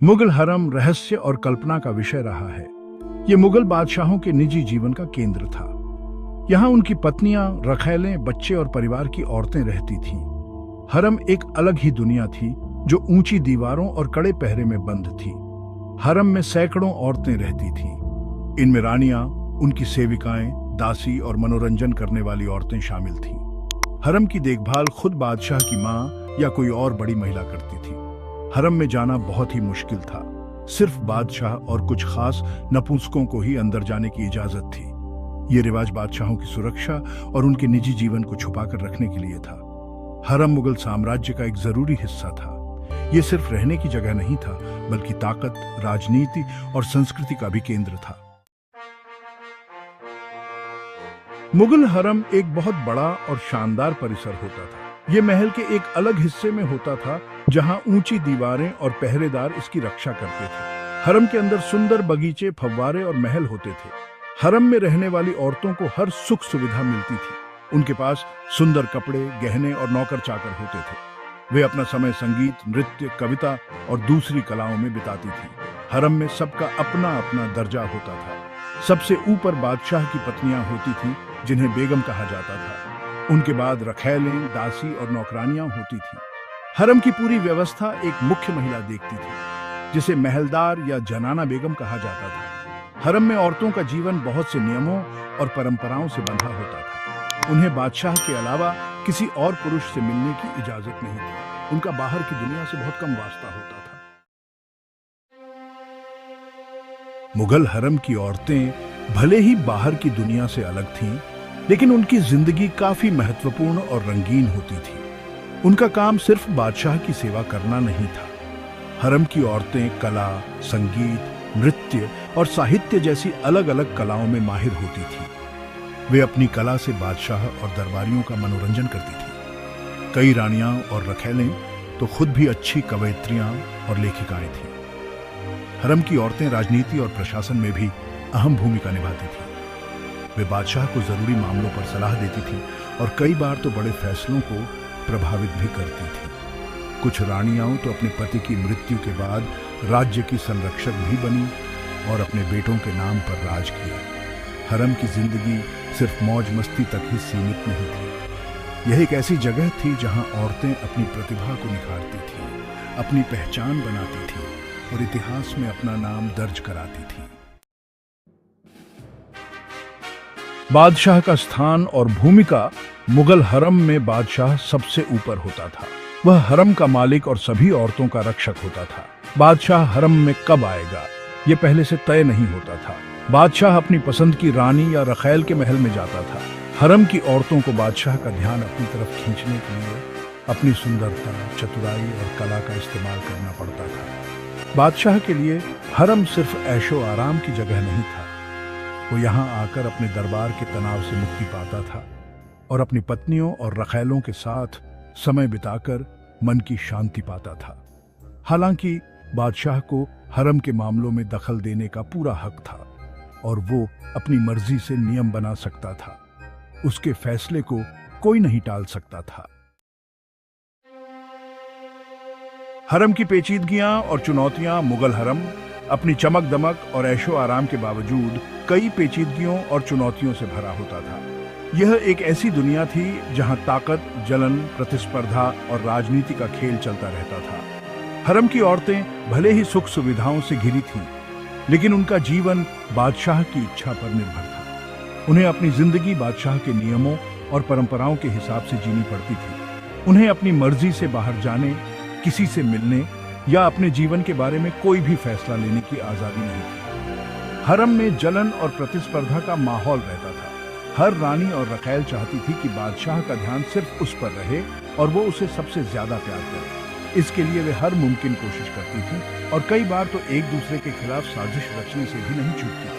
मुगल हरम रहस्य और कल्पना का विषय रहा है। ये मुगल बादशाहों के निजी जीवन का केंद्र था। यहाँ उनकी पत्नियां, रखैलें, बच्चे और परिवार की औरतें रहती थीं। हरम एक अलग ही दुनिया थी जो ऊंची दीवारों और कड़े पहरे में बंद थी। हरम में सैकड़ों औरतें रहती थीं। इनमें रानियां, उनकी सेविकाएं, दासी और मनोरंजन करने वाली औरतें शामिल थीं। हरम की देखभाल खुद बादशाह की मां या कोई और बड़ी महिला करती थी। हरम में जाना बहुत ही मुश्किल था। सिर्फ बादशाह और कुछ खास नपुंसकों को ही अंदर जाने की इजाजत थी। ये रिवाज बादशाहों की सुरक्षा और उनके निजी जीवन को छुपाकर रखने के लिए था। हरम मुगल साम्राज्य का एक जरूरी हिस्सा था। ये सिर्फ रहने की जगह नहीं था, बल्कि ताकत, राजनीति और संस्कृति का भी केंद्र था। मुगल हरम एक बहुत बड़ा और शानदार परिसर होता था। ये महल के एक अलग हिस्से में होता था, जहां ऊंची दीवारें और पहरेदार इसकी रक्षा करते थे। हरम के अंदर सुंदर बगीचे, फव्वारे और महल होते थे। हरम में रहने वाली औरतों को हर सुख सुविधा मिलती थी। उनके पास सुंदर कपड़े, गहने और नौकर चाकर होते थे। वे अपना समय संगीत, नृत्य, कविता और दूसरी कलाओं में बिताती थी। हरम में सबका अपना अपना दर्जा होता था। सबसे ऊपर बादशाह की पत्नियां होती थीं, जिन्हें बेगम कहा जाता था। उनके बाद रखैलें, दासी और नौकरानियां होती थीं। हरम की पूरी व्यवस्था एक मुख्य महिला देखती थी, जिसे महलदार या जनाना बेगम कहा जाता था। हरम में औरतों का जीवन बहुत से नियमों और परंपराओं से बंधा होता था। उन्हें बादशाह के अलावा किसी और पुरुष से मिलने की इजाजत नहीं थी। उनका बाहर की दुनिया से बहुत कम वास्ता होता था। मुगल हरम की औरतें भले ही बाहर की दुनिया से अलग थीं, लेकिन उनकी जिंदगी काफी महत्वपूर्ण और रंगीन होती थी। उनका काम सिर्फ बादशाह की सेवा करना नहीं था। हरम की औरतें कला, संगीत, नृत्य और साहित्य जैसी अलग अलग कलाओं में माहिर होती थीं। वे अपनी कला से बादशाह और दरबारियों का मनोरंजन करती थीं। कई रानियां और रखैलें तो खुद भी अच्छी कवयित्रियां और लेखिकाएं थीं। हरम की औरतें राजनीति और प्रशासन में भी अहम भूमिका निभाती थीं। वे बादशाह को जरूरी मामलों पर सलाह देती थीं और कई बार तो बड़े फैसलों को प्रभावित भी करती थीं। कुछ रानियां तो अपने पति की मृत्यु के बाद राज्य की संरक्षक भी बनी और अपने बेटों के नाम पर राज किया। हरम की जिंदगी सिर्फ मौज मस्ती तक ही सीमित नहीं थी। यह एक ऐसी जगह थी जहां औरतें अपनी प्रतिभा को निखारती थीं, अपनी पहचान बनाती थीं और इतिहास में अपना नाम दर्ज कराती थीं। बादशाह का स्थान और भूमिका। मुगल हरम में बादशाह सबसे ऊपर होता था। वह हरम का मालिक और सभी औरतों का रक्षक होता था। बादशाह हरम में कब आएगा, यह पहले से तय नहीं होता था। बादशाह अपनी पसंद की रानी या रखैल के महल में जाता था। हरम की औरतों को बादशाह का ध्यान अपनी तरफ खींचने के लिए अपनी सुंदरता, चतुराई और कला का इस्तेमाल करना पड़ता था। बादशाह के लिए हरम सिर्फ ऐशो आराम की जगह नहीं था। वो यहाँ आकर अपने दरबार के तनाव से मुक्ति पाता था और अपनी पत्नियों और रखैलों के साथ समय बिताकर मन की शांति पाता था। हालांकि बादशाह को हरम के मामलों में दखल देने का पूरा हक था और वो अपनी मर्जी से नियम बना सकता था। उसके फैसले को कोई नहीं टाल सकता था। हरम की पेचीदगियां और चुनौतियां। मुगल हरम अपनी चमक दमक और ऐशो आराम के बावजूद कई पेचीदगियों और चुनौतियों से भरा होता था। यह एक ऐसी दुनिया थी जहां ताकत, जलन, प्रतिस्पर्धा और राजनीति का खेल चलता रहता था। हरम की औरतें भले ही सुख सुविधाओं से घिरी थीं, लेकिन उनका जीवन बादशाह की इच्छा पर निर्भर था। उन्हें अपनी जिंदगी बादशाह के नियमों और परंपराओं के हिसाब से जीनी पड़ती थी। उन्हें अपनी मर्जी से बाहर जाने, किसी से मिलने या अपने जीवन के बारे में कोई भी फैसला लेने की आजादी नहीं थी। हरम में जलन और प्रतिस्पर्धा का माहौल रहता था। हर रानी और रखैल चाहती थी कि बादशाह का ध्यान सिर्फ उस पर रहे और वो उसे सबसे ज्यादा प्यार करे। इसके लिए वे हर मुमकिन कोशिश करती थी और कई बार तो एक दूसरे के खिलाफ साजिश रचने से भी नहीं चूकती थी।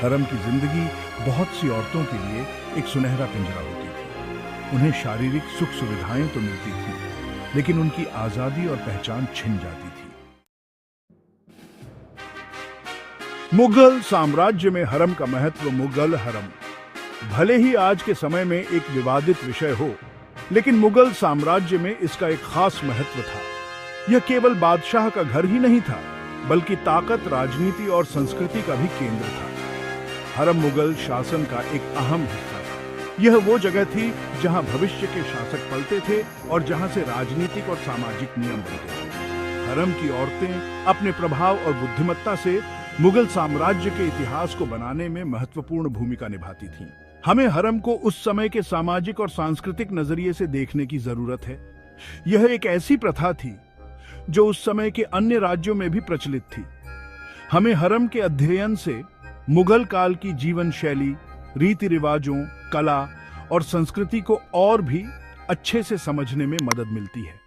हरम की जिंदगी बहुत सी औरतों के लिए एक सुनहरा पिंजरा होती थी। उन्हें शारीरिक सुख सुविधाएं तो मिलती थी, लेकिन उनकी आजादी और पहचान छिन जाती थी। मुगल साम्राज्य में हरम का महत्व। मुगल हरम भले ही आज के समय में एक विवादित विषय हो, लेकिन मुगल साम्राज्य में इसका एक खास महत्व था। यह केवल बादशाह का घर ही नहीं था, बल्कि ताकत, राजनीति और संस्कृति का भी केंद्र था। हरम मुगल शासन का एक अहम हिस्सा था। यह वो जगह थी जहां भविष्य के शासक पलते थे और जहां से राजनीतिक और सामाजिक नियम बनते थे। हरम की औरतें अपने प्रभाव और बुद्धिमत्ता से मुगल साम्राज्य के इतिहास को बनाने में महत्वपूर्ण भूमिका निभाती थीं। हमें हरम को उस समय के सामाजिक और सांस्कृतिक नजरिए से देखने की जरूरत है। यह एक ऐसी प्रथा थी जो उस समय के अन्य राज्यों में भी प्रचलित थी। हमें हरम के अध्ययन से मुगल काल की जीवन शैली, रीति रिवाजों, कला और संस्कृति को और भी अच्छे से समझने में मदद मिलती है।